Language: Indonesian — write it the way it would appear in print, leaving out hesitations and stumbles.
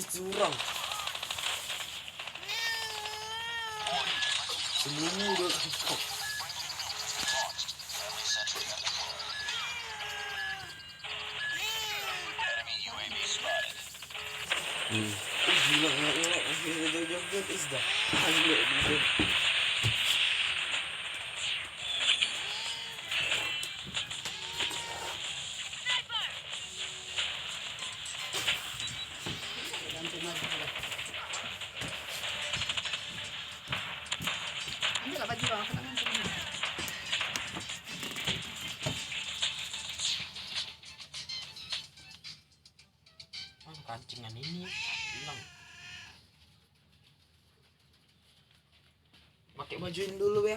curang. Semuanya udah kepok. Oh gila ngelak is dah. Gila. Kancingan ini hilang. Pakai bajuin dulu ya.